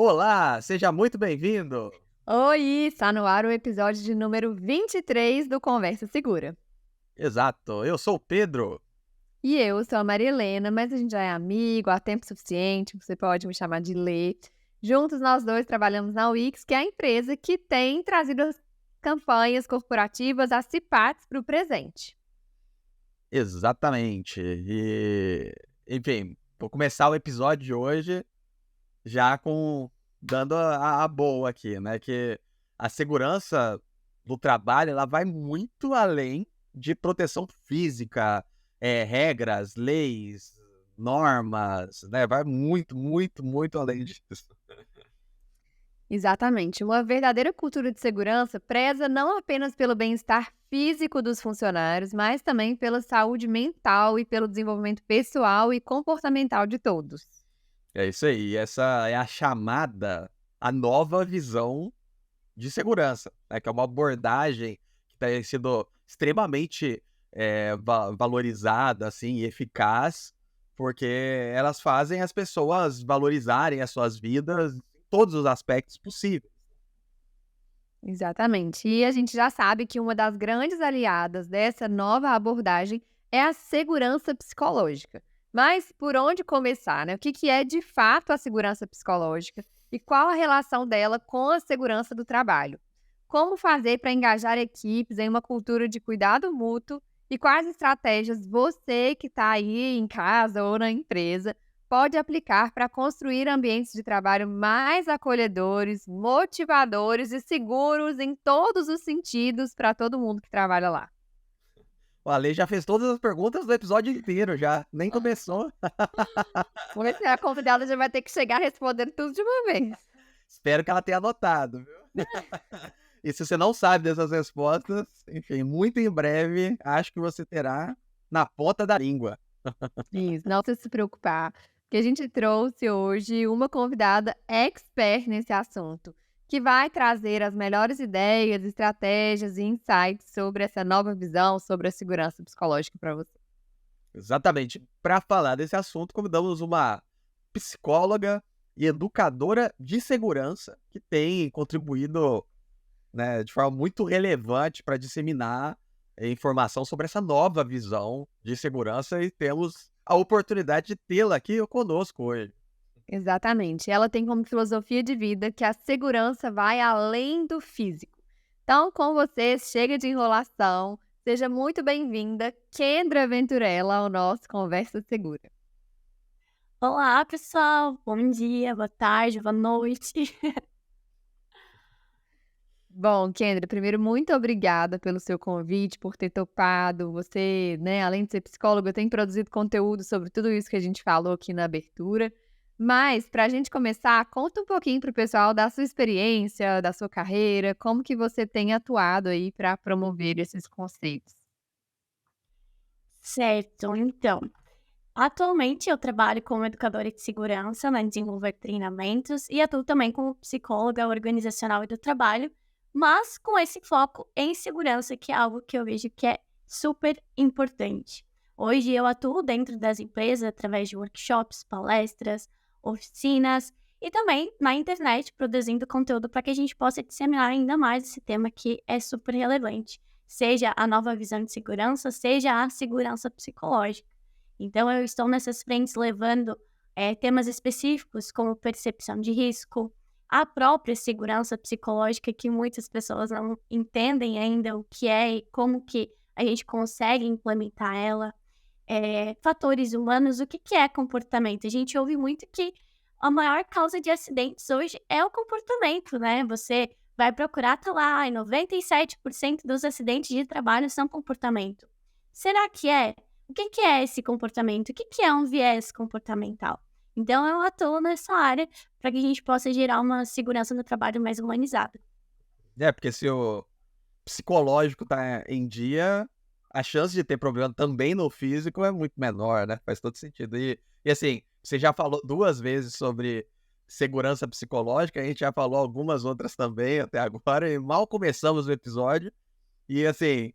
Olá, seja muito bem-vindo. Oi, está no ar o episódio de número 23 do Conversa Segura. Exato, eu sou o Pedro. E eu sou a Maria Helena, mas a gente já é amigo há tempo suficiente, você pode me chamar de Lê. Juntos nós dois trabalhamos na Wix, que é a empresa que tem trazido as campanhas corporativas, as CPATs, para o presente. Exatamente. Enfim, vou começar o episódio de hoje já dando a boa aqui, né? Que a segurança do trabalho ela vai muito além de proteção física, regras, leis, normas, né? Vai muito, muito, muito além disso. Exatamente. Uma verdadeira cultura de segurança preza não apenas pelo bem-estar físico dos funcionários, mas também pela saúde mental e pelo desenvolvimento pessoal e comportamental de todos. É isso aí. Essa é a nova visão de segurança, né, que é uma abordagem que tem sido extremamente, valorizada, assim, e eficaz, porque elas fazem as pessoas valorizarem as suas vidas em todos os aspectos possíveis. Exatamente. E a gente já sabe que uma das grandes aliadas dessa nova abordagem é a segurança psicológica. Mas por onde começar, né? O que é de fato a segurança psicológica e qual a relação dela com a segurança do trabalho? Como fazer para engajar equipes em uma cultura de cuidado mútuo e quais estratégias você que está aí em casa ou na empresa pode aplicar para construir ambientes de trabalho mais acolhedores, motivadores e seguros em todos os sentidos para todo mundo que trabalha lá. O Ale já fez todas as perguntas do episódio inteiro já, nem começou. Vamos ver se a convidada já vai ter que chegar respondendo tudo de uma vez. Espero que ela tenha anotado, viu. E se você não sabe dessas respostas, enfim, muito em breve, acho que você terá na ponta da língua. Isso, não precisa se preocupar, porque a gente trouxe hoje uma convidada expert nesse assunto, que vai trazer as melhores ideias, estratégias e insights sobre essa nova visão sobre a segurança psicológica para você. Exatamente. Para falar desse assunto, convidamos uma psicóloga e educadora de segurança que tem contribuído, né, de forma muito relevante para disseminar informação sobre essa nova visão de segurança e temos a oportunidade de tê-la aqui conosco hoje. Exatamente. Ela tem como filosofia de vida que a segurança vai além do físico. Então, com vocês, chega de enrolação. Seja muito bem-vinda, Kendra Venturella, ao nosso Conversa Segura. Olá, pessoal. Bom dia, boa tarde, boa noite. Bom, Kendra, primeiro, muito obrigada pelo seu convite, por ter topado. Você, né, além de ser psicóloga, tem produzido conteúdo sobre tudo isso que a gente falou aqui na abertura. Mas, para a gente começar, conta um pouquinho para o pessoal da sua experiência, da sua carreira, como que você tem atuado aí para promover esses conceitos. Certo, então, atualmente eu trabalho como educadora de segurança, né, desenvolver treinamentos e atuo também como psicóloga organizacional e do trabalho, mas com esse foco em segurança, que é algo que eu vejo que é super importante. Hoje eu atuo dentro das empresas através de workshops, palestras, oficinas e também na internet produzindo conteúdo para que a gente possa disseminar ainda mais esse tema que é super relevante, seja a nova visão de segurança, seja a segurança psicológica. Então, eu estou nessas frentes levando temas específicos como percepção de risco, a própria segurança psicológica, que muitas pessoas não entendem ainda o que é e como que a gente consegue implementar ela, fatores humanos, o que que é comportamento. A gente ouve muito que a maior causa de acidentes hoje é o comportamento, né? Você vai procurar, tá lá, e 97% dos acidentes de trabalho são comportamento. Será que é? O que que é esse comportamento? O que que é um viés comportamental? Então, eu atuo nessa área para que a gente possa gerar uma segurança no trabalho mais humanizada. É, porque se o psicológico tá em dia, a chance de ter problema também no físico é muito menor, né, faz todo sentido. E assim, você já falou 2 vezes sobre segurança psicológica, a gente já falou algumas outras também até agora e mal começamos o episódio, e assim,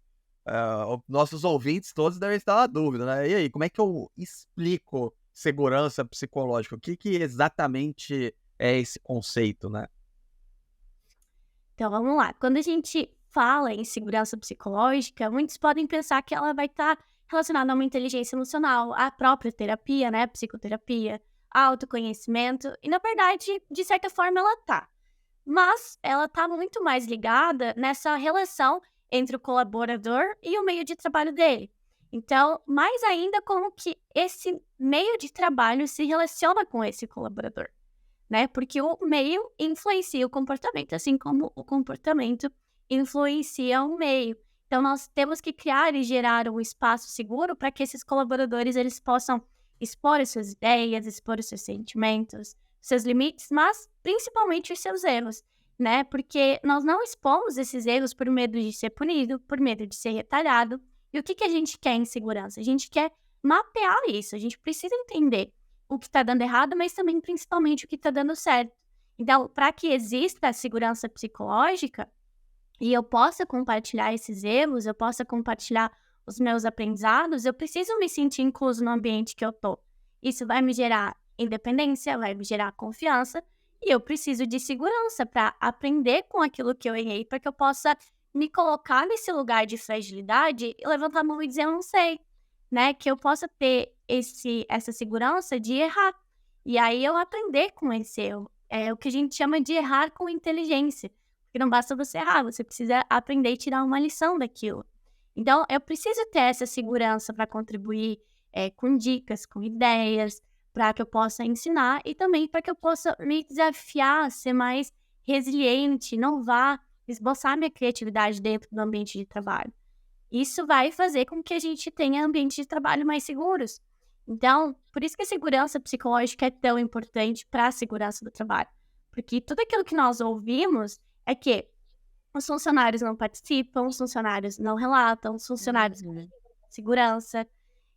o nossos ouvintes todos devem estar na dúvida, né, e aí, como é que eu explico segurança psicológica? O que que exatamente é esse conceito, né? Então, vamos lá. Quando a gente fala em segurança psicológica, muitos podem pensar que ela vai estar relacionada a uma inteligência emocional, à própria terapia, né? Psicoterapia, autoconhecimento. E, na verdade, de certa forma, ela tá. Mas ela está muito mais ligada nessa relação entre o colaborador e o meio de trabalho dele. Então, mais ainda como que esse meio de trabalho se relaciona com esse colaborador, né? Porque o meio influencia o comportamento, assim como o comportamento influencia o meio. Então, nós temos que criar e gerar um espaço seguro para que esses colaboradores eles possam expor as suas ideias, expor os seus sentimentos, seus limites, mas principalmente os seus erros, né? Porque nós não expomos esses erros por medo de ser punido, por medo de ser retalhado. E o que a gente quer em segurança? A gente quer mapear isso, a gente precisa entender o que está dando errado, mas também, principalmente, o que está dando certo. Então, para que exista a segurança psicológica e eu possa compartilhar esses erros, eu possa compartilhar os meus aprendizados, eu preciso me sentir incluso no ambiente que eu tô. Isso vai me gerar independência, vai me gerar confiança e eu preciso de segurança para aprender com aquilo que eu errei, para que eu possa me colocar nesse lugar de fragilidade e levantar a mão e dizer eu não sei, né? Que eu possa ter essa segurança de errar. E aí eu aprender com esse erro. É o que a gente chama de errar com inteligência. Porque não basta você errar, você precisa aprender e tirar uma lição daquilo. Então, eu preciso ter essa segurança para contribuir com dicas, com ideias, para que eu possa ensinar e também para que eu possa me desafiar, ser mais resiliente, inovar, esboçar minha criatividade dentro do ambiente de trabalho. Isso vai fazer com que a gente tenha ambientes de trabalho mais seguros. Então, por isso que a segurança psicológica é tão importante para a segurança do trabalho. Porque tudo aquilo que nós ouvimos é que os funcionários não participam, os funcionários não relatam, os funcionários não têm segurança.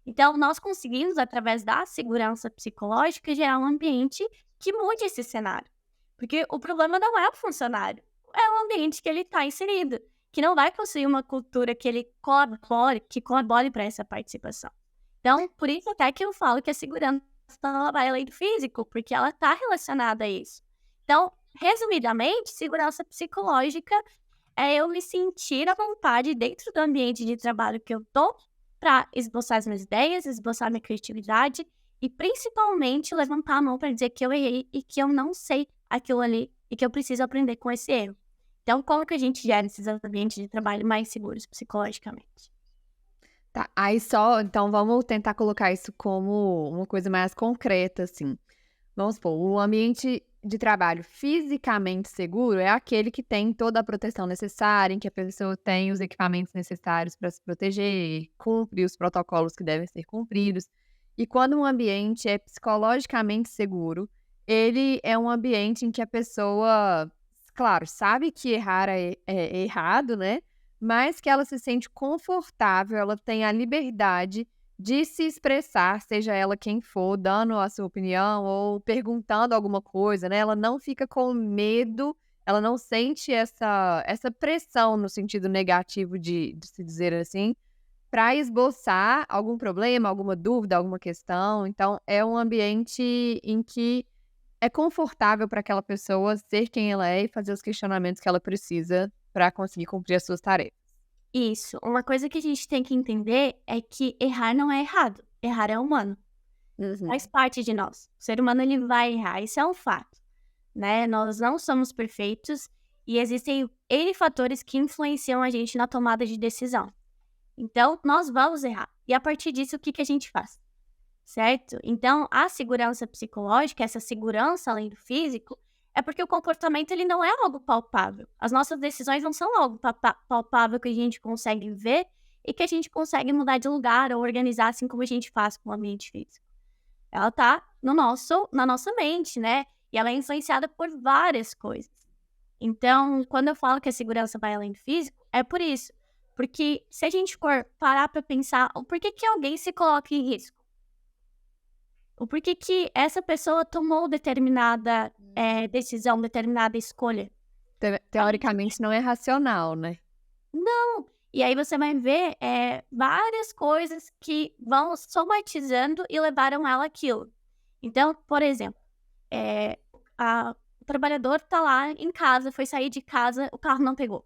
Então, nós conseguimos, através da segurança psicológica, gerar um ambiente que mude esse cenário. Porque o problema não é o funcionário, é o ambiente que ele está inserido, que não vai construir uma cultura que ele colabore para essa participação. Então, por isso até que eu falo que a segurança ela vai além do físico, porque ela está relacionada a isso. Então, resumidamente, segurança psicológica é eu me sentir à vontade dentro do ambiente de trabalho que eu tô para esboçar as minhas ideias, esboçar minha criatividade e principalmente levantar a mão para dizer que eu errei e que eu não sei aquilo ali e que eu preciso aprender com esse erro. Então, como que a gente gera esses ambientes de trabalho mais seguros psicologicamente? Tá, então vamos tentar colocar isso como uma coisa mais concreta, assim. Vamos supor, o ambiente de trabalho fisicamente seguro é aquele que tem toda a proteção necessária, em que a pessoa tem os equipamentos necessários para se proteger, cumpre os protocolos que devem ser cumpridos. E quando um ambiente é psicologicamente seguro, ele é um ambiente em que a pessoa, claro, sabe que errar é errado, né? Mas que ela se sente confortável, ela tem a liberdade de se expressar, seja ela quem for, dando a sua opinião ou perguntando alguma coisa, né, ela não fica com medo, ela não sente essa pressão no sentido negativo de se dizer assim, para esboçar algum problema, alguma dúvida, alguma questão. Então é um ambiente em que é confortável para aquela pessoa ser quem ela é e fazer os questionamentos que ela precisa para conseguir cumprir as suas tarefas. Isso. Uma coisa que a gente tem que entender é que errar não é errado. Errar é humano. Faz parte de nós. O ser humano ele vai errar. Isso é um fato, né? Nós não somos perfeitos e existem N fatores que influenciam a gente na tomada de decisão. Então, nós vamos errar. E a partir disso, o que a gente faz? Certo? Então, a segurança psicológica, essa segurança além do físico, é porque o comportamento ele não é algo palpável. As nossas decisões não são algo palpável que a gente consegue ver e que a gente consegue mudar de lugar ou organizar assim como a gente faz com o ambiente físico. Ela está na nossa mente, né? E ela é influenciada por várias coisas. Então, quando eu falo que a segurança vai além do físico, é por isso. Porque se a gente for parar para pensar o porquê que alguém se coloca em risco, o porquê que essa pessoa tomou determinada decisão, determinada escolha. Teoricamente não é racional, né? Não. E aí você vai ver várias coisas que vão somatizando e levaram ela àquilo. Então, por exemplo, o trabalhador tá lá em casa, foi sair de casa, o carro não pegou.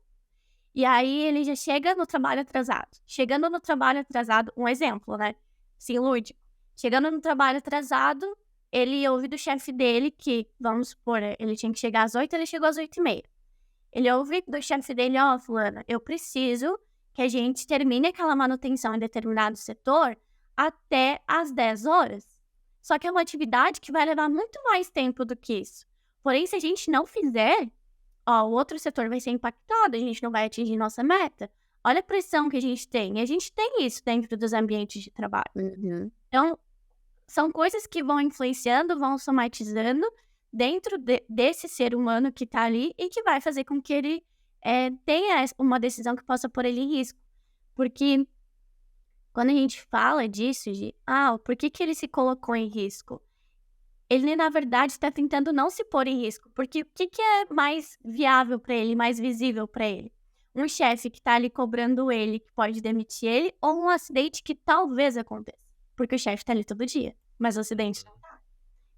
E aí ele já chega no trabalho atrasado. Chegando no trabalho atrasado, um exemplo, né? Sim, lúdico. Chegando no trabalho atrasado, ele ouve do chefe dele que, vamos supor, ele tinha que chegar às 8, ele chegou às 8h30. Ele ouve do chefe dele, fulana, eu preciso que a gente termine aquela manutenção em determinado setor até às 10 horas. Só que é uma atividade que vai levar muito mais tempo do que isso. Porém, se a gente não fizer, o outro setor vai ser impactado, a gente não vai atingir nossa meta. Olha a pressão que a gente tem. E a gente tem isso dentro dos ambientes de trabalho. Então, são coisas que vão influenciando, vão somatizando dentro desse ser humano que está ali e que vai fazer com que ele tenha uma decisão que possa pôr ele em risco. Porque quando a gente fala disso, por que ele se colocou em risco? Ele, na verdade, está tentando não se pôr em risco. Porque o que é mais viável para ele, mais visível para ele? Um chefe que está ali cobrando ele, que pode demitir ele, ou um acidente que talvez aconteça. Porque o chefe está ali todo dia, mas o acidente não está.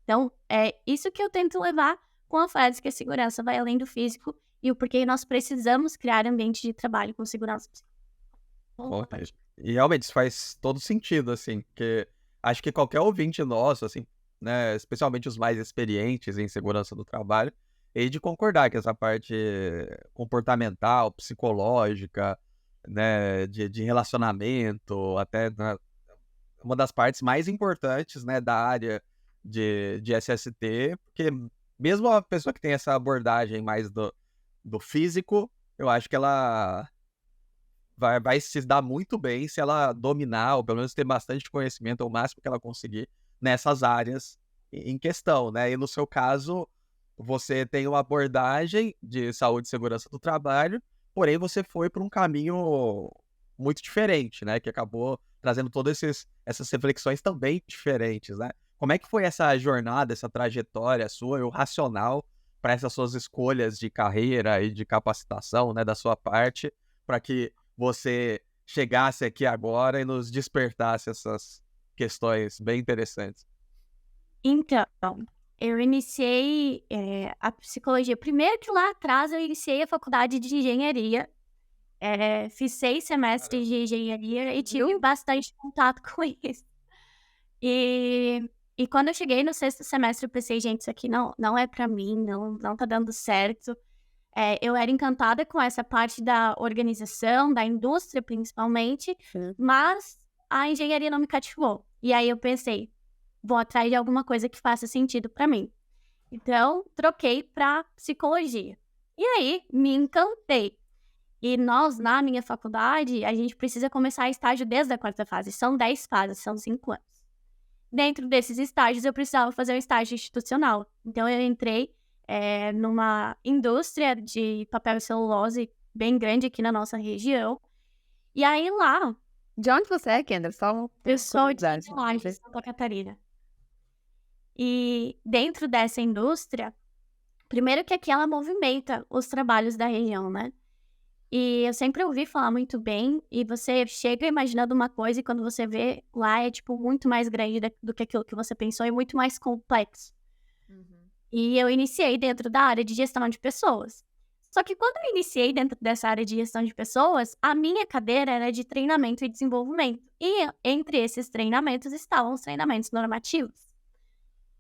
Então, é isso que eu tento levar com a frase que a segurança vai além do físico e o porquê nós precisamos criar ambiente de trabalho com segurança psicológica. E realmente isso faz todo sentido, assim, porque acho que qualquer ouvinte nosso, assim, né, especialmente os mais experientes em segurança do trabalho, hei de concordar que essa parte comportamental, psicológica, né, de relacionamento, até uma das partes mais importantes, né, da área de SST, porque mesmo a pessoa que tem essa abordagem mais do físico, eu acho que ela vai se dar muito bem se ela dominar, ou pelo menos ter bastante conhecimento, o máximo que ela conseguir, nessas áreas em questão, né? E no seu caso, você tem uma abordagem de saúde e segurança do trabalho, porém você foi para um caminho muito diferente, né? Que acabou trazendo todas essas reflexões também diferentes, né? Como é que foi essa jornada, essa trajetória sua e o racional para essas suas escolhas de carreira e de capacitação, né, da sua parte, para que você chegasse aqui agora e nos despertasse essas questões bem interessantes? Então, eu iniciei a psicologia. Primeiro que lá atrás eu iniciei a faculdade de engenharia. Fiz 6 semestres de engenharia e tive bastante contato com isso. E quando eu cheguei no 6º semestre, eu pensei, gente, isso aqui não é pra mim, não tá dando certo. Eu era encantada com essa parte da organização, da indústria principalmente, mas a engenharia não me cativou. E aí eu pensei, vou atrás de alguma coisa que faça sentido pra mim. Então, troquei pra psicologia. E aí, me encantei. E nós, na minha faculdade, a gente precisa começar estágio desde a 4ª fase. São 10 fases, são 5 anos. Dentro desses estágios, eu precisava fazer um estágio institucional. Então, eu entrei numa indústria de papel e celulose bem grande aqui na nossa região. E aí, lá... De onde você é, Kendra? Eu sou de Santa Catarina. E dentro dessa indústria, primeiro que aqui ela movimenta os trabalhos da região, né? E eu sempre ouvi falar muito bem, e você chega imaginando uma coisa e quando você vê lá é, tipo, muito mais grande do que aquilo que você pensou e muito mais complexo. E eu iniciei dentro da área de gestão de pessoas. Só que quando eu iniciei dentro dessa área de gestão de pessoas, a minha cadeira era de treinamento e desenvolvimento. E entre esses treinamentos estavam os treinamentos normativos.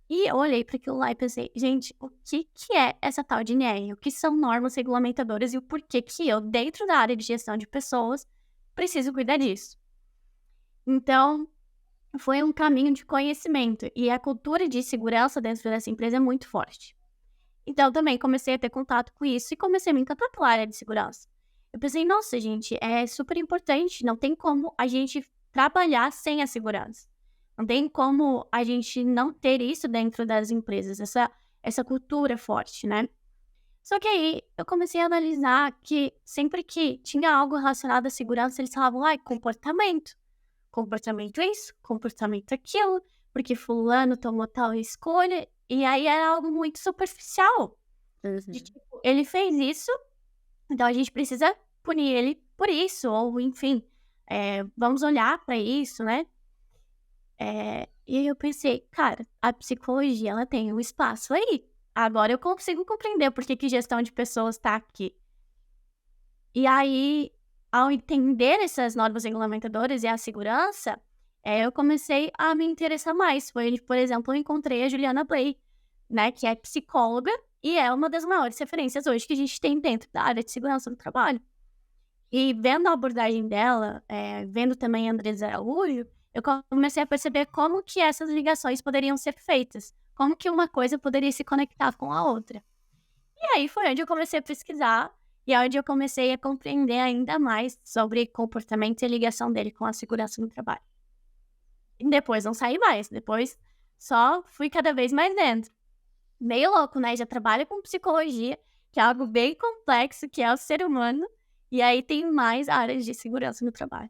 E eu olhei para aquilo lá e pensei, gente, o que é essa tal de NER? O que são normas regulamentadoras e o porquê que eu, dentro da área de gestão de pessoas, preciso cuidar disso? Então, foi um caminho de conhecimento e a cultura de segurança dentro dessa empresa é muito forte. Então, também comecei a ter contato com isso e comecei a me encantar pela área de segurança. Eu pensei, nossa, gente, é super importante, não tem como a gente trabalhar sem a segurança. Não tem como a gente não ter isso dentro das empresas, essa cultura forte, né? Só que aí eu comecei a analisar que sempre que tinha algo relacionado à segurança, eles falavam, comportamento. Comportamento isso, comportamento aquilo, porque fulano tomou tal escolha. E aí era algo muito superficial. De, tipo, ele fez isso, então a gente precisa punir ele por isso, ou enfim, vamos olhar para isso, né? E aí eu pensei, cara, a psicologia, ela tem um espaço aí. agora eu consigo compreender por que gestão de pessoas está aqui. E aí, ao entender essas normas regulamentadoras e a segurança, eu comecei a me interessar mais. Por exemplo, eu encontrei a Juliana Bley, né, que é psicóloga e é uma das maiores referências hoje que a gente tem dentro da área de segurança do trabalho. E vendo a abordagem dela, vendo também a Andresa Araújo, eu comecei a perceber como que essas ligações poderiam ser feitas, como que uma coisa poderia se conectar com a outra. E aí foi onde eu comecei a pesquisar e onde eu comecei a compreender ainda mais sobre comportamento e ligação dele com a segurança no trabalho. E depois não saí mais, depois só fui cada vez mais dentro. Meio louco, né? Já trabalho com psicologia, que é algo bem complexo, que é o ser humano, e aí tem mais áreas de segurança no trabalho.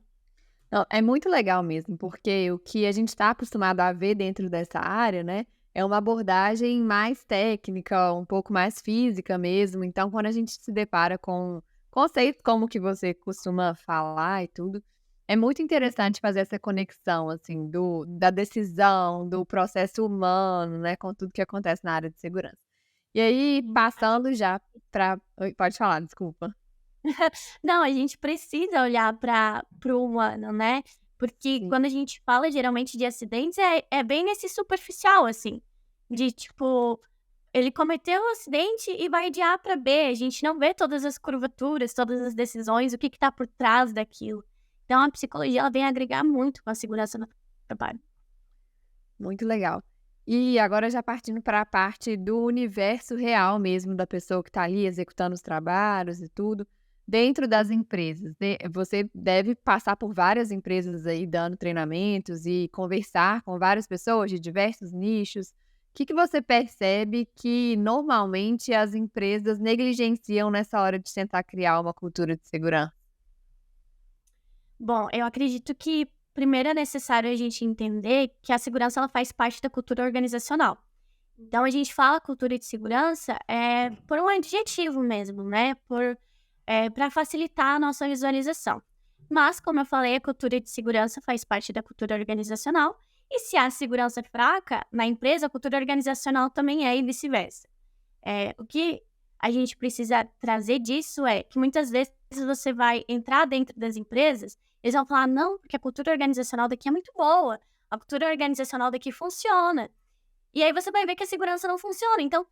Não, é muito legal mesmo, porque o que a gente está acostumado a ver dentro dessa área, né, é uma abordagem mais técnica, um pouco mais física mesmo. Então, quando a gente se depara com conceitos como que você costuma falar e tudo, é muito interessante fazer essa conexão, assim, da decisão, do processo humano, né, com tudo que acontece na área de segurança. E aí, passando já para... Pode falar, desculpa. Não, a gente precisa olhar para o humano, né? Porque Sim. quando a gente fala geralmente de acidentes, é bem nesse superficial, assim. De tipo, ele cometeu um acidente e vai de A para B. A gente não vê todas as curvaturas, todas as decisões, o que está por trás daquilo. Então, a psicologia ela vem agregar muito com a segurança no trabalho. Muito legal. E agora já partindo para a parte do universo real mesmo da pessoa que está ali executando os trabalhos e tudo, dentro das empresas, né? Você deve passar por várias empresas aí dando treinamentos e conversar com várias pessoas de diversos nichos. O que você percebe que normalmente as empresas negligenciam nessa hora de tentar criar uma cultura de segurança? Bom, eu acredito que primeiro é necessário a gente entender que a segurança ela faz parte da cultura organizacional. Então, a gente fala cultura de segurança por um adjetivo mesmo, né? Para facilitar a nossa visualização. Mas, como eu falei, a cultura de segurança faz parte da cultura organizacional. E se a segurança é fraca na empresa, a cultura organizacional também é e vice-versa. O que a gente precisa trazer disso é que muitas vezes você vai entrar dentro das empresas, eles vão falar, não, porque a cultura organizacional daqui é muito boa, a cultura organizacional daqui funciona. E aí você vai ver que a segurança não funciona. Então,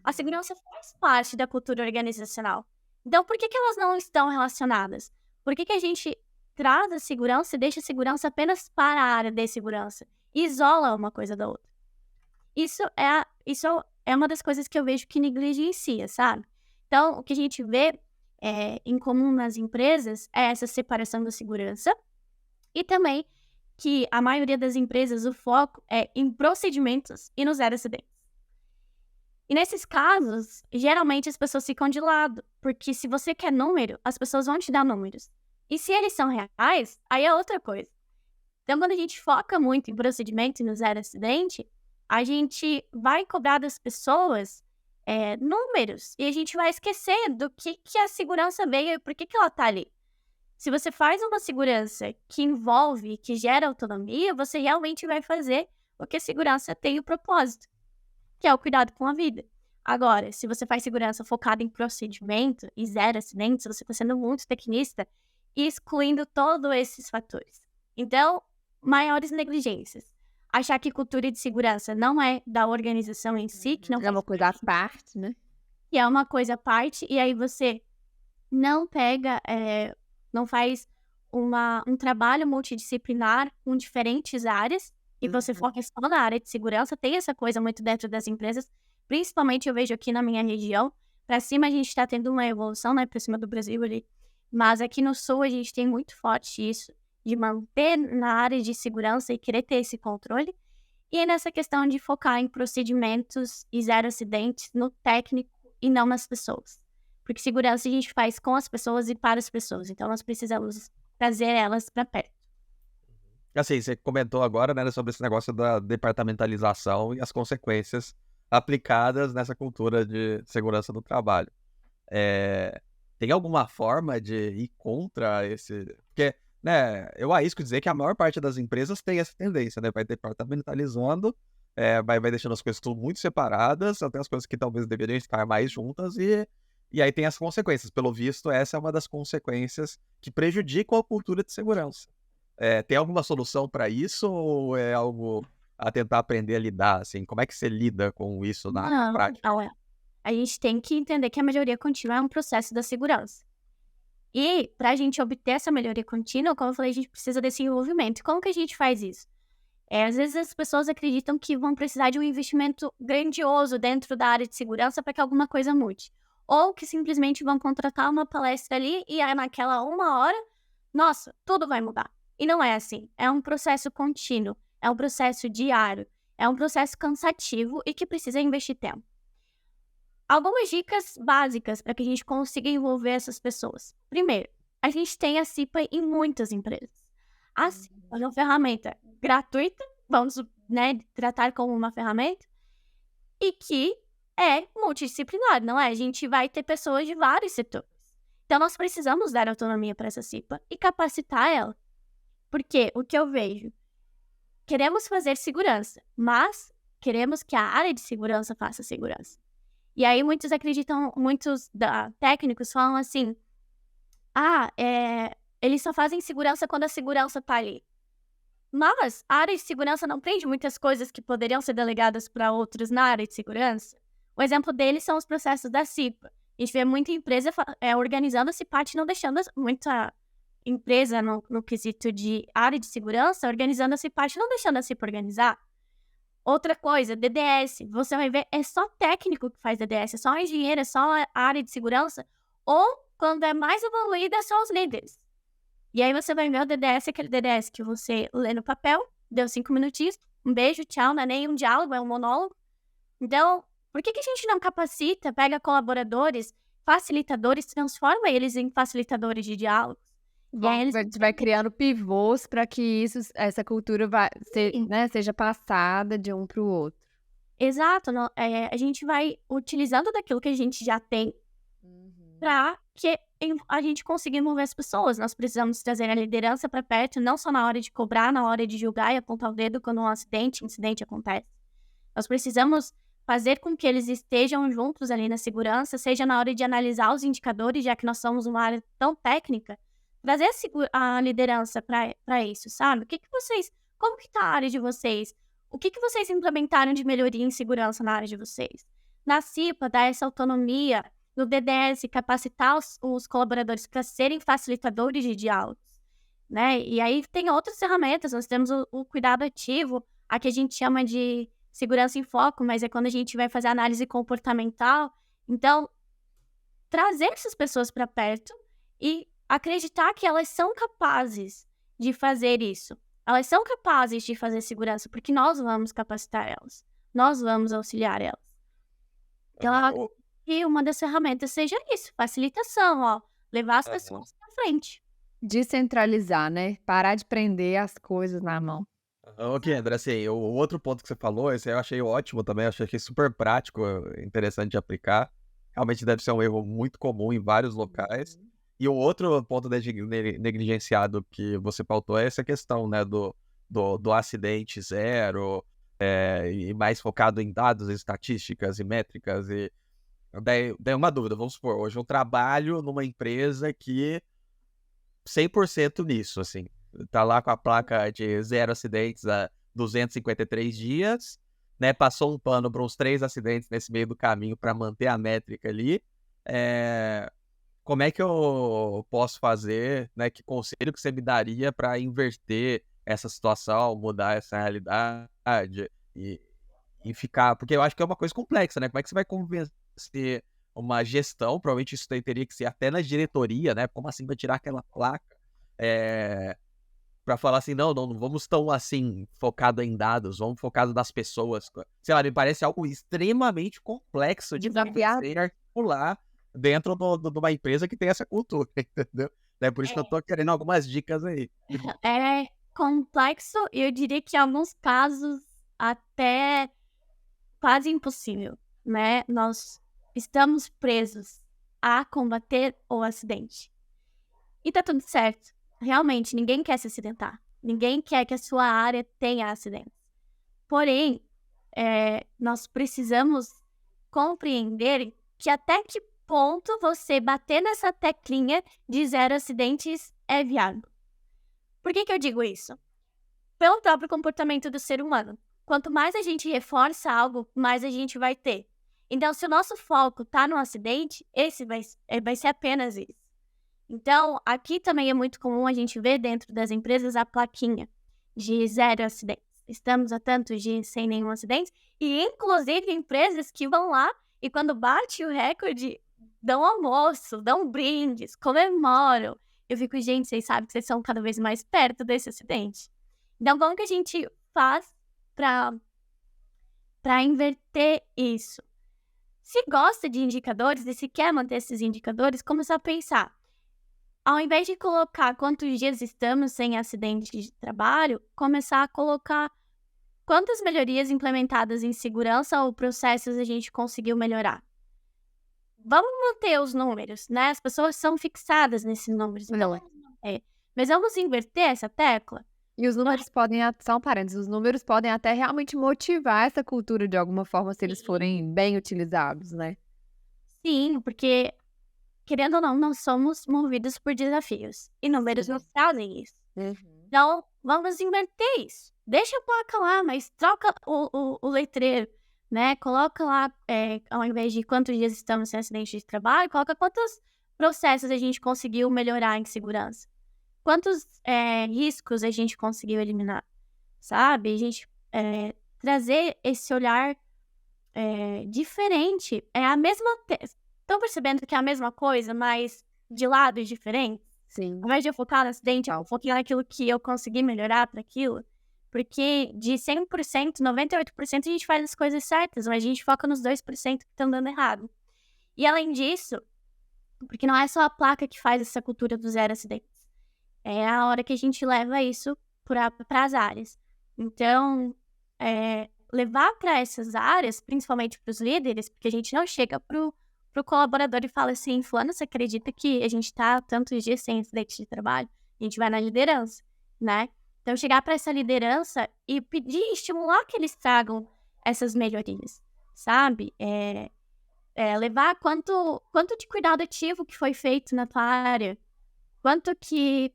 a segurança faz parte da cultura organizacional. Então, por que elas não estão relacionadas? Por que a gente traz a segurança e deixa a segurança apenas para a área de segurança? E isola uma coisa da outra. Isso é uma das coisas que eu vejo que negligencia, sabe? Então, o que a gente vê em comum nas empresas é essa separação da segurança e também que a maioria das empresas, o foco é em procedimentos e no zero acidentes. E nesses casos, geralmente as pessoas ficam de lado, porque se você quer número, as pessoas vão te dar números. E se eles são reais, aí é outra coisa. Então, quando a gente foca muito em procedimento e no zero acidente, a gente vai cobrar das pessoas números e a gente vai esquecer do que a segurança veio e por que ela está ali. Se você faz uma segurança que envolve, que gera autonomia, você realmente vai fazer o que a segurança tem o propósito, que é o cuidado com a vida. Agora, se você faz segurança focada em procedimento e zero acidentes, você está sendo muito tecnista e excluindo todos esses fatores. Então, maiores negligências. Achar que cultura de segurança não é da organização em si, que não É uma coisa à parte, né? que é uma coisa à parte, e aí você não pega, não faz um trabalho multidisciplinar com diferentes áreas, e você foca só na área de segurança. Tem essa coisa muito dentro das empresas, principalmente eu vejo aqui na minha região. Para cima a gente está tendo uma evolução, né, para cima do Brasil ali, mas aqui no sul a gente tem muito forte isso, de manter na área de segurança e querer ter esse controle. E nessa questão de focar em procedimentos e zero acidentes no técnico e não nas pessoas. Porque segurança a gente faz com as pessoas e para as pessoas. Então, nós precisamos trazer elas para perto. Assim, você comentou agora, né, sobre esse negócio da departamentalização e as consequências aplicadas nessa cultura de segurança do trabalho. Tem alguma forma de ir contra esse... Porque, né, eu arrisco dizer que a maior parte das empresas tem essa tendência, né, vai departamentalizando vai deixando as coisas tudo muito separadas, até as coisas que talvez deveriam estar mais juntas, e aí tem as consequências. Pelo visto, essa é uma das consequências que prejudicam a cultura de segurança. Tem alguma solução para isso ou é algo a tentar aprender a lidar, assim? Como é que você lida com isso na Não, prática? a gente tem que entender que a melhoria contínua é um processo da segurança. E para a gente obter essa melhoria contínua, como eu falei, a gente precisa desse envolvimento. E como que a gente faz isso? Às vezes as pessoas acreditam que vão precisar de um investimento grandioso dentro da área de segurança para que alguma coisa mude. Ou que simplesmente vão contratar uma palestra ali e aí naquela 1 hora, nossa, tudo vai mudar. E não é assim. É um processo contínuo, é um processo diário, é um processo cansativo e que precisa investir tempo. Algumas dicas básicas para que a gente consiga envolver essas pessoas. Primeiro, a gente tem a CIPA em muitas empresas. A CIPA é uma ferramenta gratuita, vamos, tratar como uma ferramenta, e que é multidisciplinar, não é? A gente vai ter pessoas de vários setores. Então, nós precisamos dar autonomia para essa CIPA e capacitar ela. Porque o que eu vejo, queremos fazer segurança, mas queremos que a área de segurança faça segurança. E aí muitos técnicos falam assim, eles só fazem segurança quando a segurança tá ali. Mas a área de segurança não prende muitas coisas que poderiam ser delegadas para outros na área de segurança. O exemplo deles são os processos da CIPA. A gente vê muita empresa organizando a CIPA e não deixando muita empresa no quesito de área de segurança organizando a CIPA e não deixando a CIPA organizar. Outra coisa, DDS, você vai ver, é só técnico que faz DDS, é só engenheiro, é só a área de segurança, ou quando é mais evoluída, é só os líderes. E aí você vai ver o DDS, aquele DDS que você lê no papel, deu 5 minutinhos, um beijo, tchau, não é nem um diálogo, é um monólogo. Então, por que a gente não capacita, pega colaboradores, facilitadores, transforma eles em facilitadores de diálogos? E aí a gente vai criando pivôs para que essa cultura seja passada de um para o outro. Exato. A gente vai utilizando daquilo que a gente já tem para que a gente consiga envolver as pessoas. Nós precisamos trazer a liderança para perto, não só na hora de cobrar, na hora de julgar e apontar o dedo quando um incidente acontece. Nós precisamos fazer com que eles estejam juntos ali na segurança, seja na hora de analisar os indicadores, já que nós somos uma área tão técnica, trazer a liderança para isso, sabe? Como que tá a área de vocês? O que vocês implementaram de melhoria em segurança na área de vocês? Na CIPA, dar essa autonomia, no DDS, capacitar os colaboradores para serem facilitadores de diálogos, né? E aí tem outras ferramentas, nós temos o cuidado ativo, a que a gente chama de segurança em foco, mas é quando a gente vai fazer análise comportamental. Então, trazer essas pessoas para perto e acreditar que elas são capazes de fazer isso. Elas são capazes de fazer segurança, porque nós vamos capacitar elas. Nós vamos auxiliar elas. Então, que uma das ferramentas seja isso, facilitação, levar as pessoas para frente. Descentralizar, né? Parar de prender as coisas na mão. Ok, André, assim, o outro ponto que você falou, esse eu achei ótimo também, achei super prático, interessante de aplicar. Realmente deve ser um erro muito comum em vários locais. E o outro ponto negligenciado que você pautou é essa questão, né, do acidente zero, e mais focado em dados, estatísticas e métricas. E daí uma dúvida, vamos supor, hoje eu trabalho numa empresa que 100% nisso, assim, tá lá com a placa de 0 acidentes há 253 dias, né, passou um pano para uns 3 acidentes nesse meio do caminho para manter a métrica ali. Como é que eu posso fazer, né? Que conselho que você me daria para inverter essa situação, mudar essa realidade e ficar... Porque eu acho que é uma coisa complexa, né? Como é que você vai convencer uma gestão? Provavelmente isso teria que ser até na diretoria, né? Como assim vai tirar aquela placa? Para falar assim, não vamos tão assim focado em dados, vamos focado nas pessoas. Sei lá, me parece algo extremamente complexo de você articular dentro de uma empresa que tem essa cultura, entendeu? É por isso que eu tô querendo algumas dicas aí. É complexo e eu diria que em alguns casos até quase impossível, né? Nós estamos presos a combater o acidente. E tá tudo certo. Realmente, ninguém quer se acidentar. Ninguém quer que a sua área tenha acidentes. Porém, nós precisamos compreender que até que ponto você bater nessa teclinha de 0 acidentes é viável. Por que eu digo isso? Pelo próprio comportamento do ser humano. Quanto mais a gente reforça algo, mais a gente vai ter. Então, se o nosso foco está no acidente, esse vai ser apenas isso. Então, aqui também é muito comum a gente ver dentro das empresas a plaquinha de 0 acidentes. Estamos há tantos dias sem nenhum acidente. E, inclusive, empresas que vão lá e quando bate o recorde, dão almoço, dão brindes, comemoram. Eu fico, gente, vocês sabem que vocês são cada vez mais perto desse acidente. Então, como que a gente faz para inverter isso? Se gosta de indicadores e se quer manter esses indicadores, começar a pensar. Ao invés de colocar quantos dias estamos sem acidente de trabalho, começar a colocar quantas melhorias implementadas em segurança ou processos a gente conseguiu melhorar. Vamos manter os números, né? As pessoas são fixadas nesses números. Então, mas vamos inverter essa tecla? E os números só um parênteses, os números podem até realmente motivar essa cultura de alguma forma se eles forem bem utilizados, né? Sim, porque, querendo ou não, nós somos movidos por desafios. E números nos trazem isso. Então, vamos inverter isso. Deixa a placa lá, mas troca o letreiro, né? Coloca lá, ao invés de quantos dias estamos sem acidente de trabalho, coloca quantos processos a gente conseguiu melhorar em segurança. Quantos riscos a gente conseguiu eliminar, sabe? A gente trazer esse olhar diferente. É a mesma... Estão percebendo que é a mesma coisa, mas de lados diferentes? Sim. Ao invés de eu focar no acidente, eu foquei naquilo que eu consegui melhorar para aquilo. Porque de 100%, 98% a gente faz as coisas certas, mas a gente foca nos 2% que estão dando errado. E além disso, porque não é só a placa que faz essa cultura do 0 acidentes. É a hora que a gente leva isso para as áreas. Então, levar para essas áreas, principalmente para os líderes, porque a gente não chega pro colaborador e fala assim, fulano, você acredita que a gente está tantos dias sem acidente de trabalho? A gente vai na liderança, né? Então, chegar para essa liderança e pedir, estimular que eles tragam essas melhorias, sabe? Levar quanto de cuidado ativo que foi feito na tua área, quanto que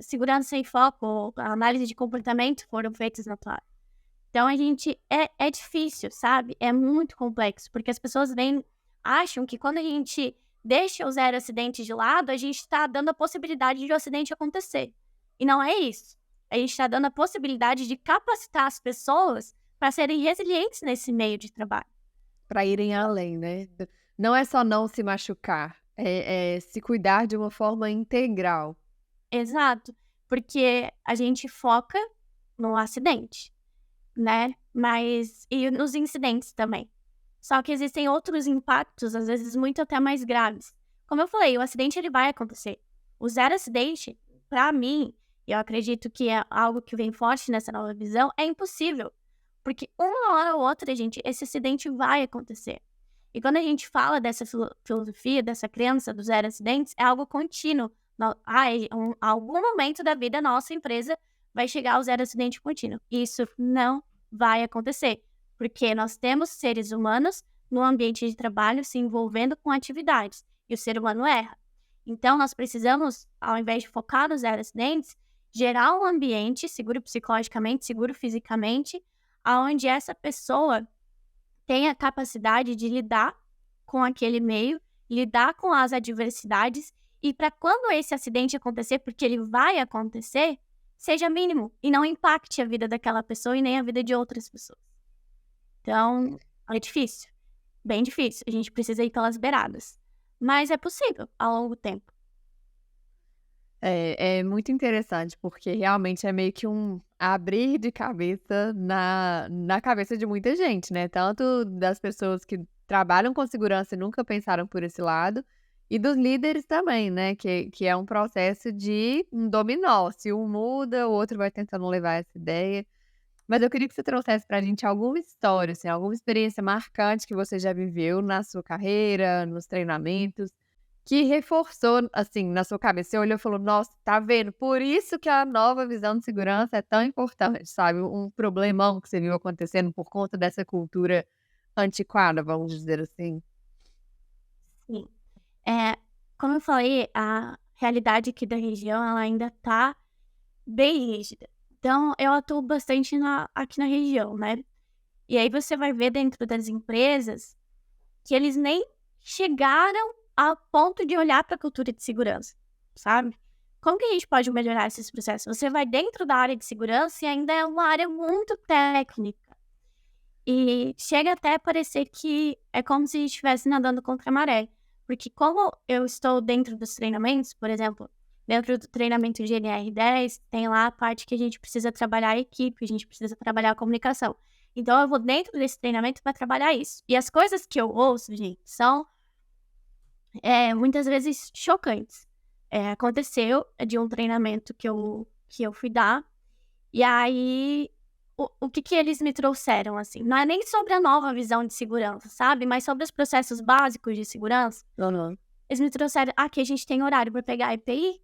segurança em foco, análise de comportamento foram feitas na tua área. Então, a gente... É difícil, sabe? É muito complexo, porque as pessoas acham que quando a gente deixa o 0 acidente de lado, a gente está dando a possibilidade de o acidente acontecer. E não é isso. A gente está dando a possibilidade de capacitar as pessoas para serem resilientes nesse meio de trabalho. Para irem além, né? Não é só não se machucar, é se cuidar de uma forma integral. Exato, porque a gente foca no acidente, né? E nos incidentes também. Só que existem outros impactos, às vezes muito até mais graves. Como eu falei, o acidente ele vai acontecer. O 0 acidente, para mim, e eu acredito que é algo que vem forte nessa nova visão, é impossível. Porque uma hora ou outra, gente, esse acidente vai acontecer. E quando a gente fala dessa filosofia, dessa crença do 0 acidentes, é algo contínuo. Algum momento da vida, nossa empresa vai chegar ao 0 acidente contínuo. Isso não vai acontecer. Porque nós temos seres humanos no ambiente de trabalho se envolvendo com atividades. E o ser humano erra. Então, nós precisamos, ao invés de focar nos 0 acidentes, gerar um ambiente seguro psicologicamente, seguro fisicamente, onde essa pessoa tenha a capacidade de lidar com aquele meio, lidar com as adversidades, e para quando esse acidente acontecer, porque ele vai acontecer, seja mínimo e não impacte a vida daquela pessoa e nem a vida de outras pessoas. Então, é difícil, bem difícil. A gente precisa ir pelas beiradas, mas é possível ao longo tempo. É muito interessante, porque realmente é meio que um abrir de cabeça na cabeça de muita gente, né? Tanto das pessoas que trabalham com segurança e nunca pensaram por esse lado, e dos líderes também, né? Que é um processo de um dominó. Se um muda, o outro vai tentando levar essa ideia. Mas eu queria que você trouxesse pra gente alguma história, assim, alguma experiência marcante que você já viveu na sua carreira, nos treinamentos, que reforçou, assim, na sua cabeça? Você olhou e falou: "Nossa, tá vendo? Por isso que a nova visão de segurança é tão importante", sabe? Um problemão que você viu acontecendo por conta dessa cultura antiquada, vamos dizer assim. Sim. Como eu falei, a realidade aqui da região, ela ainda tá bem rígida. Então, eu atuo bastante aqui na região, né? E aí você vai ver dentro das empresas que eles nem chegaram a ponto de olhar para a cultura de segurança, sabe? Como que a gente pode melhorar esses processos? Você vai dentro da área de segurança e ainda é uma área muito técnica. E chega até a parecer que é como se estivesse nadando contra a maré. Porque como eu estou dentro dos treinamentos, por exemplo, dentro do treinamento de NR10, tem lá a parte que a gente precisa trabalhar a equipe, a gente precisa trabalhar a comunicação. Então, eu vou dentro desse treinamento para trabalhar isso. E as coisas que eu ouço, gente, são muitas vezes chocantes. Aconteceu de um treinamento que eu fui dar, e aí o que eles me trouxeram, assim? Não é nem sobre a nova visão de segurança, sabe? Mas sobre os processos básicos de segurança. Aham. Eles me trouxeram, aqui a gente tem horário para pegar EPI.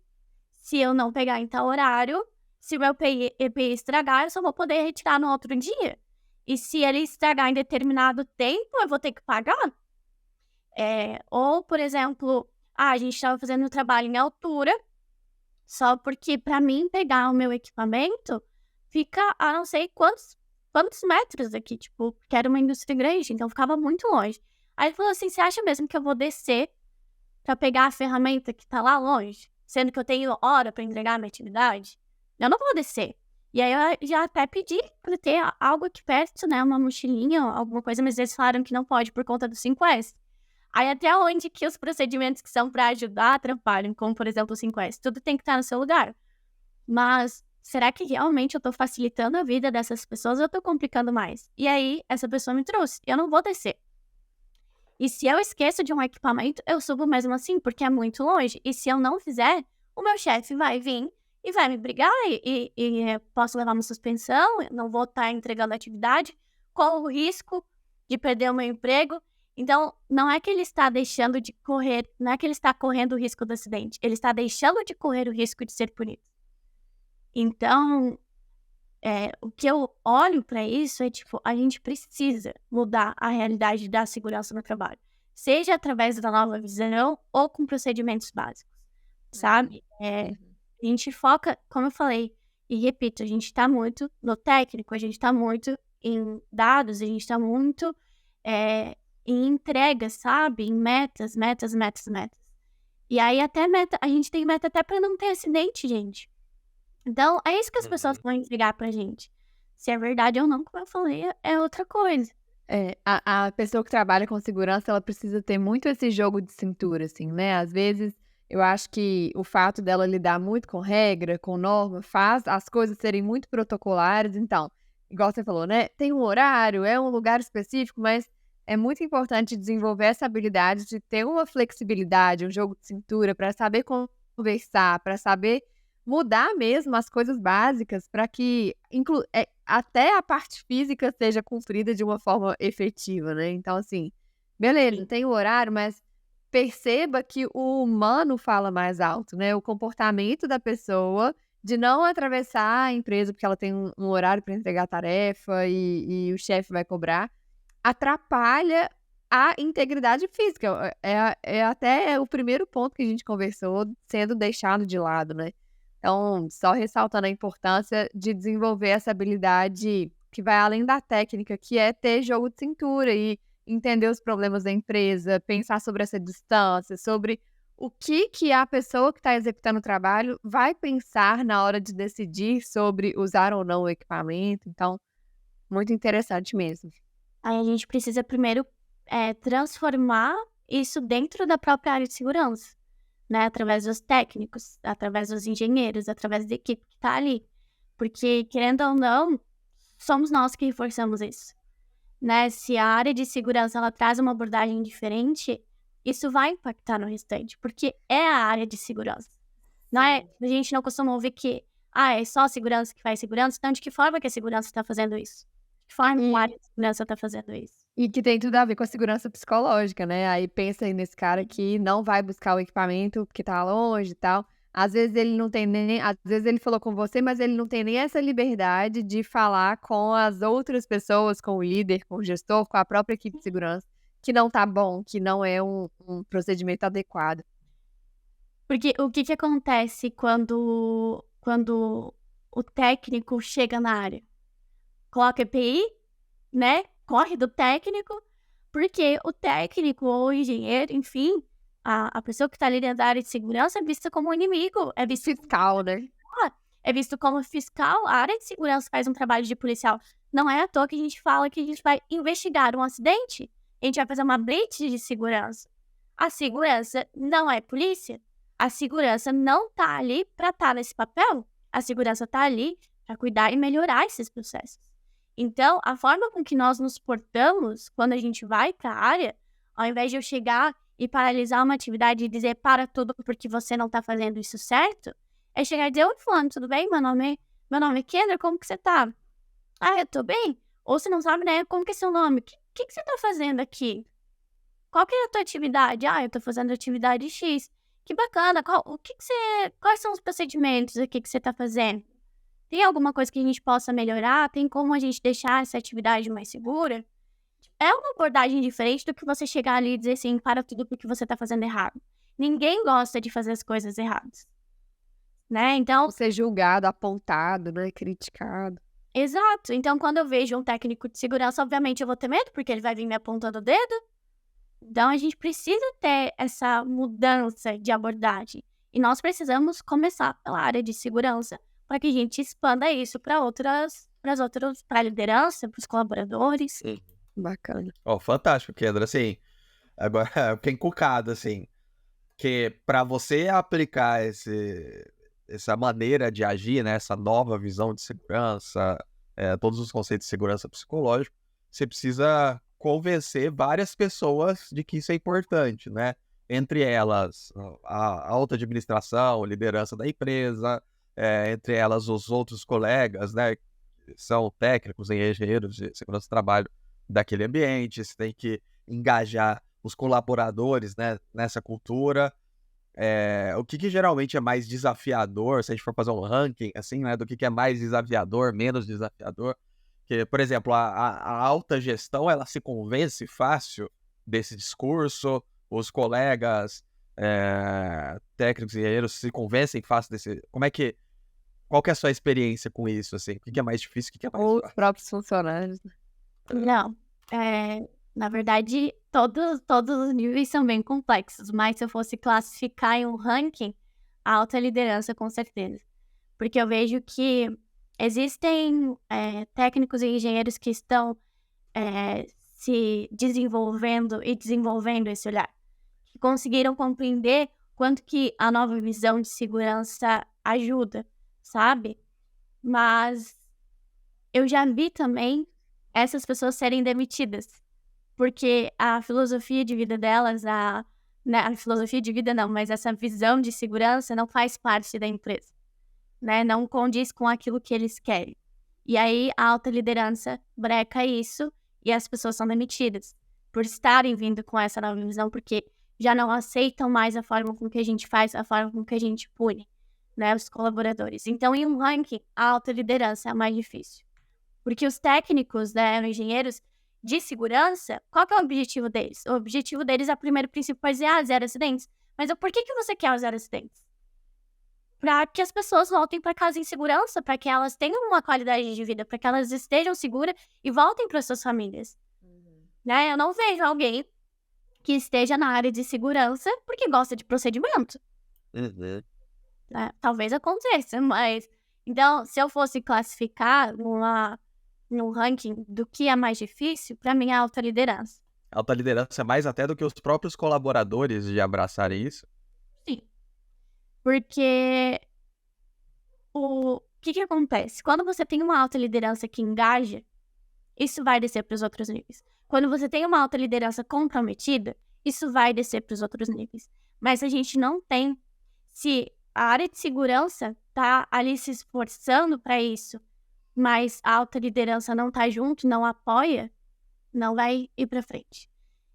Se eu não pegar em tal horário, se o meu EPI estragar, eu só vou poder retirar no outro dia. E se ele estragar em determinado tempo, eu vou ter que pagar. Ou, por exemplo, a gente estava fazendo um trabalho em altura, só porque para mim pegar o meu equipamento fica a não sei quantos metros daqui, tipo, porque era uma indústria grande, então ficava muito longe. Aí ele falou assim: você acha mesmo que eu vou descer para pegar a ferramenta que tá lá longe, sendo que eu tenho hora para entregar a minha atividade? Eu não vou descer. E aí eu já até pedi para ter algo aqui perto, né, uma mochilinha, alguma coisa, mas eles falaram que não pode por conta do 5S. Aí até onde que os procedimentos que são para ajudar atrapalham, como por exemplo o 5S, tudo tem que estar no seu lugar. Mas será que realmente eu tô facilitando a vida dessas pessoas ou eu tô complicando mais? E aí essa pessoa me trouxe, eu não vou descer. E se eu esqueço de um equipamento, eu subo mesmo assim, porque é muito longe. E se eu não fizer, o meu chefe vai vir e vai me brigar e posso levar uma suspensão, eu não vou estar entregando atividade, corro o risco de perder o meu emprego. Então, não é que ele está deixando de correr, não é que ele está correndo o risco do acidente, ele está deixando de correr o risco de ser punido. Então, o que eu olho para isso é, tipo, a gente precisa mudar a realidade da segurança no trabalho. Seja através da nova visão ou com procedimentos básicos, sabe? A gente foca, como eu falei, e repito, a gente está muito no técnico, a gente está muito em dados, a gente está muito em entregas, sabe? Em metas. E aí até meta, a gente tem meta até para não ter acidente, gente. Então, é isso que as pessoas vão entregar pra gente. Se é verdade ou não, como eu falei, é outra coisa. A pessoa que trabalha com segurança, ela precisa ter muito esse jogo de cintura, assim, né? Às vezes, eu acho que o fato dela lidar muito com regra, com norma, faz as coisas serem muito protocolares. Então, igual você falou, né? Tem um horário, é um lugar específico, mas é muito importante desenvolver essa habilidade de ter uma flexibilidade, um jogo de cintura, para saber conversar, para saber mudar mesmo as coisas básicas para que até a parte física seja cumprida de uma forma efetiva, né. Então assim, beleza, Sim. tem o horário, mas perceba que o humano fala mais alto, né, o comportamento da pessoa de não atravessar a empresa porque ela tem um horário para entregar a tarefa e o chefe vai cobrar, atrapalha a integridade física. É até o primeiro ponto que a gente conversou sendo deixado de lado, né. Então, só ressaltando a importância de desenvolver essa habilidade que vai além da técnica, que é ter jogo de cintura e entender os problemas da empresa, pensar sobre essa distância, sobre o que a pessoa que está executando o trabalho vai pensar na hora de decidir sobre usar ou não o equipamento. Então, muito interessante mesmo. Aí a gente precisa primeiro transformar isso dentro da própria área de segurança, né? Através dos técnicos, através dos engenheiros, através da equipe que está ali. Porque, querendo ou não, somos nós que reforçamos isso, né? Se a área de segurança ela traz uma abordagem diferente, isso vai impactar no restante, porque é a área de segurança. Não é, a gente não costuma ouvir que é só a segurança que faz segurança, então de que forma que a segurança está fazendo isso? De que forma E a área de segurança está fazendo isso? e que tem tudo a ver com a segurança psicológica, né, aí pensa aí nesse cara que não vai buscar o equipamento porque tá longe e tal. Às vezes ele não tem nem às vezes ele falou com você, mas ele não tem nem essa liberdade de falar com as outras pessoas, com o líder, com o gestor, com a própria equipe de segurança, que não tá bom, que não é um procedimento adequado. Porque o que acontece quando o técnico chega na área? Coloca EPI, né, corre do técnico, porque o técnico ou o engenheiro, enfim, a pessoa que está ali dentro da área de segurança é vista como um inimigo, Fiscal, né. é visto como fiscal. A área de segurança faz um trabalho de policial. Não é à toa que a gente fala que a gente vai investigar um acidente, a gente vai fazer uma blitz de segurança. A segurança não é polícia. A segurança não tá ali para estar nesse papel. A segurança tá ali para cuidar e melhorar esses processos. Então, a forma com que nós nos portamos quando a gente vai para a área, ao invés de eu chegar e paralisar uma atividade e dizer para tudo porque você não tá fazendo isso certo, é chegar e dizer: oi, fulano, tudo bem? Meu nome é Kendra, como que você tá? Ah, eu tô bem? Ou você não sabe, né? Como que é seu nome? O que você tá fazendo aqui? Qual que é a tua atividade? Ah, eu tô fazendo atividade X. Que bacana. Quais são os procedimentos aqui que você tá fazendo? Tem alguma coisa que a gente possa melhorar? Tem como a gente deixar essa atividade mais segura? É uma abordagem diferente do que você chegar ali e dizer assim, para tudo porque você tá fazendo errado. Ninguém gosta de fazer as coisas erradas, né? Então, Não ser julgado, apontado, né, criticado. exato. Então, quando eu vejo um técnico de segurança, obviamente eu vou ter medo, porque ele vai vir me apontando o dedo. Então, a gente precisa ter essa mudança de abordagem. E nós precisamos começar pela área de segurança, para que a gente expanda isso para a liderança, para os colaboradores. Bacana. Ó, fantástico, Kendra. Assim, agora eu fiquei encucado, assim, que para você aplicar essa maneira de agir, né, essa nova visão de segurança, todos os conceitos de segurança psicológica, você precisa convencer várias pessoas de que isso é importante, né? Entre elas, a alta administração, a liderança da empresa, entre elas os outros colegas, né, que são técnicos, engenheiros de segurança do trabalho daquele ambiente. Você tem que engajar os colaboradores, né, nessa cultura. O que geralmente é mais desafiador, se a gente for fazer um ranking, assim, né, do que é mais desafiador, menos desafiador? Que, por exemplo, a alta gestão, ela se convence fácil desse discurso, os colegas técnicos e engenheiros se convencem fácil desse... Qual que é a sua experiência com isso, assim? O que é mais difícil, o que é mais Ou os fácil? próprios funcionários, né. Não, na verdade, todos os níveis são bem complexos, mas se eu fosse classificar em um ranking, a alta liderança, com certeza. Porque eu vejo que existem técnicos e engenheiros que estão se desenvolvendo e desenvolvendo esse olhar, que conseguiram compreender quanto que a nova visão de segurança ajuda, sabe? Mas eu já vi também essas pessoas serem demitidas, porque a filosofia de vida delas, a filosofia de vida não, mas essa visão de segurança não faz parte da empresa, né? Não condiz com aquilo que eles querem. E aí a alta liderança breca isso e as pessoas são demitidas por estarem vindo com essa nova visão, porque já não aceitam mais a forma com que a gente faz, a forma com que a gente pune, né, os colaboradores. Então, em um ranking, a alta liderança é a mais difícil. Porque os técnicos, né, os engenheiros de segurança, qual que é o objetivo deles? O objetivo deles, a primeiro princípio, é dizer, zero acidentes. Mas por que você quer os zero acidentes? Para que as pessoas voltem para casa em segurança, para que elas tenham uma qualidade de vida, para que elas estejam seguras e voltem para suas famílias. Né? Eu não vejo alguém que esteja na área de segurança porque gosta de procedimento. Né? Talvez aconteça, mas... Então, se eu fosse classificar num ranking do que é mais difícil, para mim é a alta liderança. Alta liderança é mais até do que os próprios colaboradores de abraçarem isso? Sim. Porque o que acontece? Quando você tem uma alta liderança que engaja, isso vai descer para os outros níveis. Quando você tem uma alta liderança comprometida, isso vai descer para os outros níveis. Mas a gente não tem. Se a área de segurança está ali se esforçando para isso, mas a alta liderança não tá junto, não apoia, não vai ir para frente.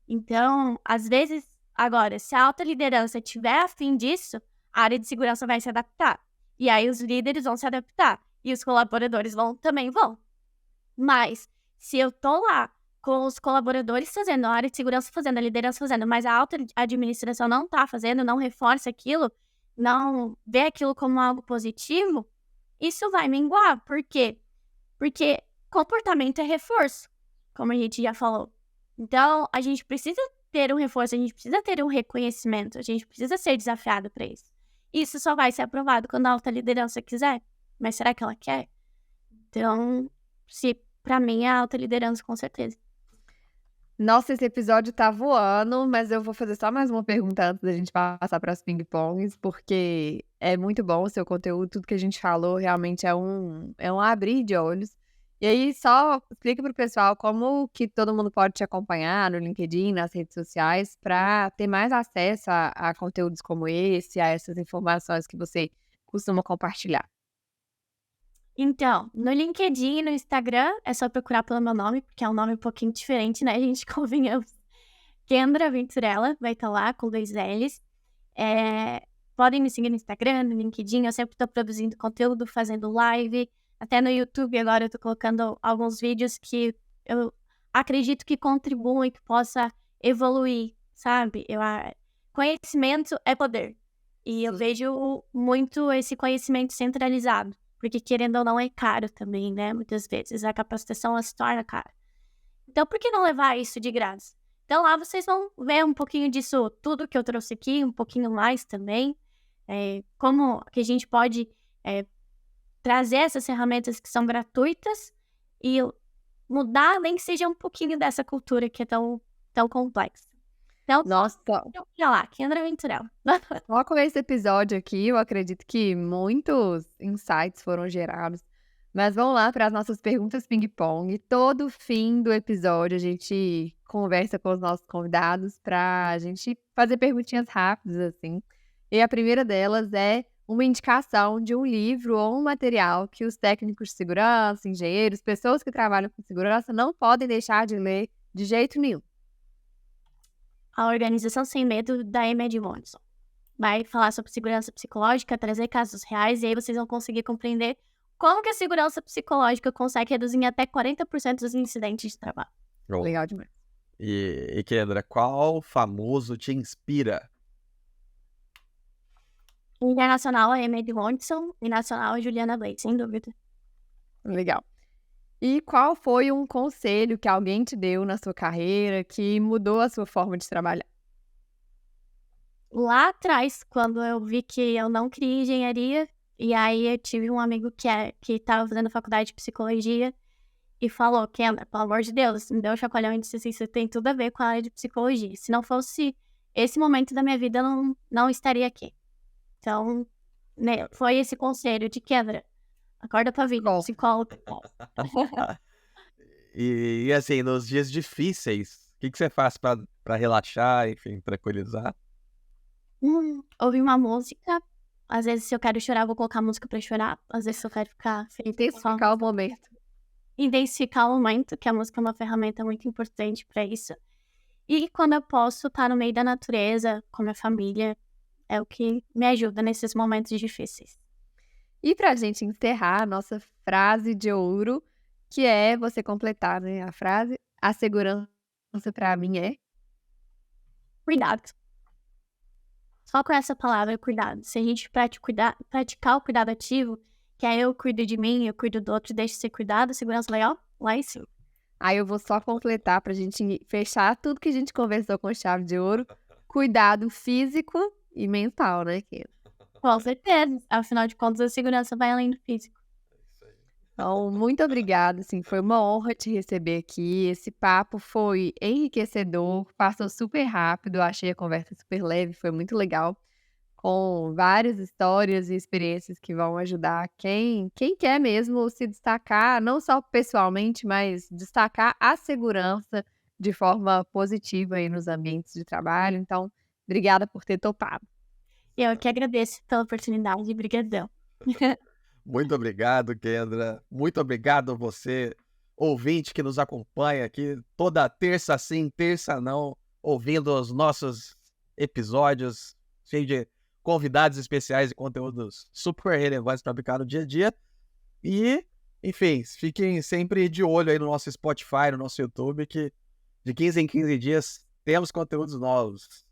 Então, às vezes, agora, se a alta liderança tiver a fim disso, a área de segurança vai se adaptar. E aí os líderes vão se adaptar. E os colaboradores também vão. Mas, se eu tô lá com os colaboradores fazendo, a área de segurança fazendo, a liderança fazendo, mas a alta administração não tá fazendo, não reforça aquilo, não vê aquilo como algo positivo, isso vai minguar. Por quê? Porque comportamento é reforço, como a gente já falou. Então, a gente precisa ter um reforço, a gente precisa ter um reconhecimento, a gente precisa ser desafiado para isso. Isso só vai ser aprovado quando a alta liderança quiser. Mas será que ela quer? Então, para mim, é a alta liderança, com certeza. Nossa, esse episódio tá voando, mas eu vou fazer só mais uma pergunta antes da gente passar para as ping-pongs, porque é muito bom o seu conteúdo, tudo que a gente falou realmente é um abrir de olhos. E aí, só explica para o pessoal como que todo mundo pode te acompanhar no LinkedIn, nas redes sociais, para ter mais acesso a conteúdos como esse, a essas informações que você costuma compartilhar. Então, no LinkedIn e no Instagram, é só procurar pelo meu nome, porque é um nome um pouquinho diferente, né, gente? Convenhamos. Kendra Venturella, vai estar lá com 2 L's. Podem me seguir no Instagram, no LinkedIn, eu sempre estou produzindo conteúdo, fazendo live. Até no YouTube agora eu tô colocando alguns vídeos que eu acredito que contribuem, que possa evoluir, sabe? Conhecimento é poder. E eu vejo muito esse conhecimento centralizado. Porque, querendo ou não, é caro também, né? Muitas vezes a capacitação ela se torna cara. Então, por que não levar isso de graça? Então, lá vocês vão ver um pouquinho disso, tudo que eu trouxe aqui, um pouquinho mais também. Como que a gente pode trazer essas ferramentas que são gratuitas e mudar, nem que seja um pouquinho dessa cultura que é tão complexa. Então, Nossa, olha lá, Kendra Venturella. só com esse episódio aqui, eu acredito que muitos insights foram gerados. Mas vamos lá para as nossas perguntas ping-pong. Todo fim do episódio a gente conversa com os nossos convidados para a gente fazer perguntinhas rápidas, assim. E a primeira delas é uma indicação de um livro ou um material que os técnicos de segurança, engenheiros, pessoas que trabalham com segurança não podem deixar de ler de jeito nenhum. A Organização Sem Medo, da Amy Edmondson. Vai falar sobre segurança psicológica, trazer casos reais, e aí vocês vão conseguir compreender como que a segurança psicológica consegue reduzir em até 40% dos incidentes de trabalho. Legal demais. E Kendra, qual famoso te inspira? Internacional, a Amy Edmondson, e nacional, a Juliana Blade, sem dúvida. Legal. E qual foi um conselho que alguém te deu na sua carreira que mudou a sua forma de trabalhar? Lá atrás, quando eu vi que eu não queria engenharia, e aí eu tive um amigo que estava fazendo faculdade de psicologia e falou: Kendra, pelo amor de Deus, me deu um chacoalhão e disse assim: você tem tudo a ver com a área de psicologia. Se não fosse esse momento da minha vida, eu não estaria aqui. Então, né, foi esse conselho de Kendra. Acorda pra vida, Bom. psicóloga. E assim, nos dias difíceis, o que você faz pra relaxar, enfim, tranquilizar? Ouvir uma música. Às vezes, se eu quero chorar, eu vou colocar música pra chorar. Às vezes, se eu quero ficar feliz, Intensificar o momento. intensificar o momento, que a música é uma ferramenta muito importante pra isso. E quando eu posso estar no meio da natureza, com a minha família, é o que me ajuda nesses momentos difíceis. E pra gente encerrar a nossa frase de ouro, que é você completar, né, a frase, a segurança pra mim é... Cuidado. Só com essa palavra, cuidado. Se a gente praticar o cuidado ativo, que é eu cuido de mim, eu cuido do outro, deixa de ser cuidado, segurança legal, lá em cima. Aí eu vou só completar pra gente fechar tudo que a gente conversou com chave de ouro. Cuidado físico e mental, né, Kendra? Com certeza. Afinal de contas, a segurança vai além do físico. Então, muito obrigada, assim, foi uma honra te receber aqui. Esse papo foi enriquecedor, passou super rápido, eu achei a conversa super leve, foi muito legal, com várias histórias e experiências que vão ajudar quem quer mesmo se destacar, não só pessoalmente, mas destacar a segurança de forma positiva aí nos ambientes de trabalho. Então, obrigada por ter topado. E eu que agradeço pela oportunidade e brigadão. Muito obrigado, Kendra. Muito obrigado a você, ouvinte que nos acompanha aqui toda terça sim, terça não, ouvindo os nossos episódios cheios de convidados especiais e conteúdos super relevantes para aplicar no dia a dia. E, enfim, fiquem sempre de olho aí no nosso Spotify, no nosso YouTube, que de 15 em 15 dias temos conteúdos novos.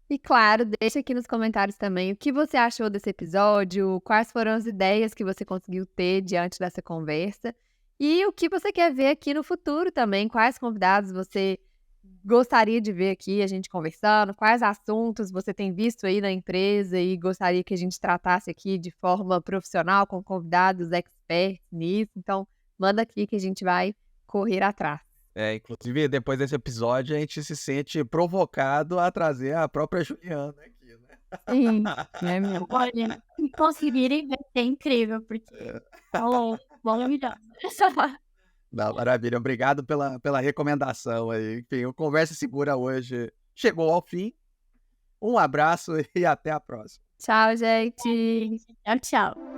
E claro, deixa aqui nos comentários também o que você achou desse episódio, quais foram as ideias que você conseguiu ter diante dessa conversa e o que você quer ver aqui no futuro também, quais convidados você gostaria de ver aqui a gente conversando, quais assuntos você tem visto aí na empresa e gostaria que a gente tratasse aqui de forma profissional, com convidados experts nisso. Então, manda aqui que a gente vai correr atrás. Inclusive, depois desse episódio, a gente se sente provocado a trazer a própria Juliana aqui, né? Sim, né, meu? Olha, se conseguirem ver, é incrível, porque falou maravilhoso. Não, maravilha, obrigado pela recomendação aí. Enfim, o Conversa Segura hoje chegou ao fim. Um abraço e até a próxima. Tchau, gente! Tchau, tchau.